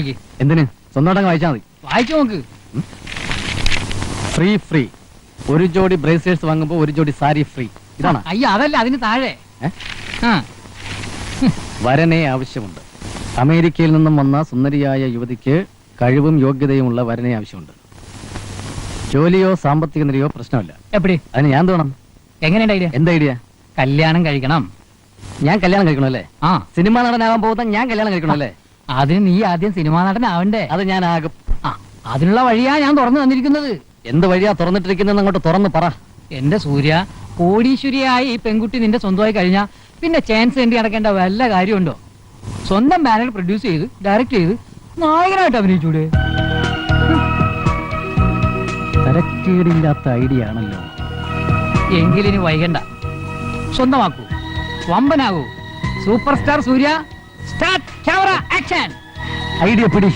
വായിക്കേ. എന്തിന്? സ്വന്തമായിട്ടങ്ങ് വായിച്ചാൽ മതി. വായിച്ചു നോക്ക്. ഫ്രീ ഒരു ജോഡി ബ്രേസ്ലെറ്റ്സ് വാങ്ങുമ്പോൾ ഒരു ജോഡി സാരി ഫ്രീ. ഇതാണ്? അയ്യോ, അതല്ല, അതിന് താഴെ. വരനെ ആവശ്യമുണ്ട്. അമേരിക്കയിൽ നിന്നും വന്ന സുന്ദരിയായ യുവതിക്ക് കഴിവും യോഗ്യതയുമുള്ള വരനെ ആവശ്യമുണ്ട്. ജോലിയോ സാമ്പത്തിക നിലയോ പ്രശ്നമല്ല. എപ്പടി? അതിന് ഞാൻ തോന്നണം. എങ്ങനെയുണ്ട് ഐഡിയ? എന്താ ഐഡിയ? കല്യാണം കഴിക്കണം. ഞാൻ കല്യാണം കഴിക്കണം അല്ലേ? ആ, സിനിമാ നടനാവാൻ പോകുന്ന ഞാൻ കല്യാണം കഴിക്കണം അല്ലേ? അതിന് നീ ആദ്യം സിനിമാ നടനാവണ്ടേ? അത് ഞാൻ ആകും. ആ, അതിനുള്ള വഴിയാ ഞാൻ തുറന്നു തന്നിരിക്കുന്നത്. എന്ത് വഴിയാ തുറന്നിട്ടിരിക്കുന്നത്? അങ്ങോട്ട് തുറന്ന് പറ. എന്റെ സൂര്യ, കോടീശ്വരിയായി ഈ പെൺകുട്ടി നിന്റെ സ്വന്തമായി കഴിഞ്ഞാ പിന്നെ ചാൻസ് വേണ്ടി നടക്കേണ്ട വല്ല കാര്യമുണ്ടോ? സ്വന്തം ബാനർ പ്രൊഡ്യൂസ് ചെയ്ത് ഡയറക്ട് ചെയ്ത് നായകനായിട്ട് അഭിനയിച്ചൂടെ? തരക്കേടില്ലാത്ത ഐഡിയ ആണല്ലോ. എങ്കിലിനി വൈകണ്ട, സ്വന്തമാക്കൂ, വമ്പനാകൂ. Super star Surya. Start camera action. Idea പിടി.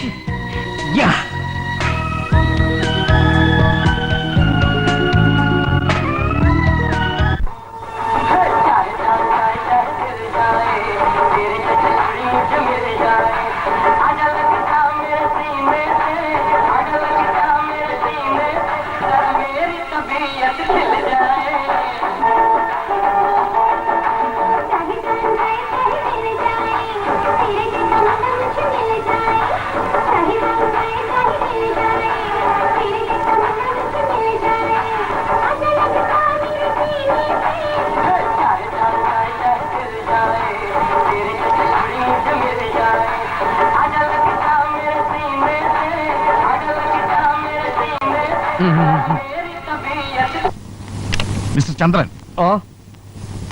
മിസ്റ്റർ ചന്ദ്രൻ,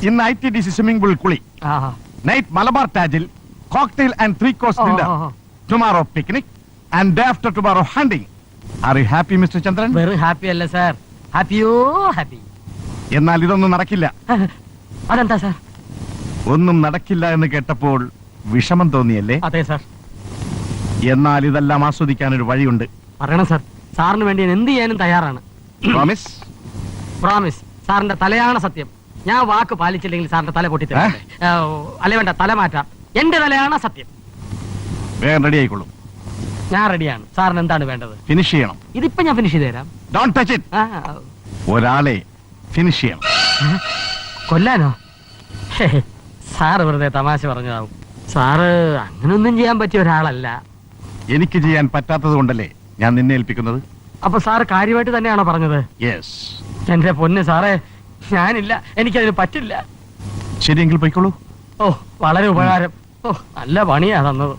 ഇന്ന് ITDC സ്വിമ്മിംഗ് പൂൾ കുളി, നൈറ്റ് മലബാർ ടാജിൽ cocktail and 3 course dinner, tomorrow picnic and day after tomorrow hunting. Are you happy mister Chandran? വെറും ഹാപ്പി അല്ല സാർ, ഹാപ്പിയോ ഹാപ്പി. എന്നാൽ ഇതൊന്നും നടക്കില്ല. അതെന്താ സാർ? ഒന്നും നടക്കില്ല എന്ന് കേട്ടപ്പോൾ വിഷമം തോന്നിയല്ലേ? അതെ സാർ. എന്നാൽ ഇതെല്ലാം ആസ്വദിക്കാൻ ഒരു വഴിയുണ്ട്. പറയണം സാർ, സാറിന് വേണ്ടി ഞാൻ എന്ത് ചെയ്യാനും തയ്യാറാണ്. പ്രോമിസ്? പ്രോമിസ്. സാറിന്റെ തലയാണ് സത്യം. ഞാൻ വാക്ക് പാലിച്ചില്ലെങ്കിൽ സാറിന്റെ തല പൊട്ടി അല്ലെ, വേണ്ട, തല മാറ്റാം. എന്റെ തലയാണ് സത്യം. വേഗം റെഡി ആയിക്കൊള്ളും. ഞാൻ റെഡിയാണ്. സാറിന് എന്താണ് വേണ്ടത്? ഫിനിഷ് ചെയ്യണം. ഇതിപ്പോ ഞാൻ ഫിനിഷ് ചെയ്ത് തരാം. Don't touch it. ഒരാളെ ഫിനിഷ് ചെയ്യണം. കൊല്ലാനോ? സാറ് വെറുതെ തമാശ പറഞ്ഞതാവും. സാറ് അങ്ങനൊന്നും ചെയ്യാൻ പറ്റിയ ഒരാളല്ല. എനിക്ക് ചെയ്യാൻ പറ്റാത്തത് കൊണ്ടല്ലേ ഞാൻ നിന്നെ ഏൽപ്പിക്കുന്നത്. അപ്പൊ സാറ് കാര്യമായിട്ട് തന്നെയാണോ പറഞ്ഞത്? യെസ്. എന്റെ പൊന്ന് സാറേ, ഞാനില്ല, എനിക്കതിന് പറ്റില്ല. ശരിയെങ്കിൽ പോയിക്കോളൂ. ഓ, വളരെ ഉപകാരം. ഓ, നല്ല പണിയാ തന്നത്.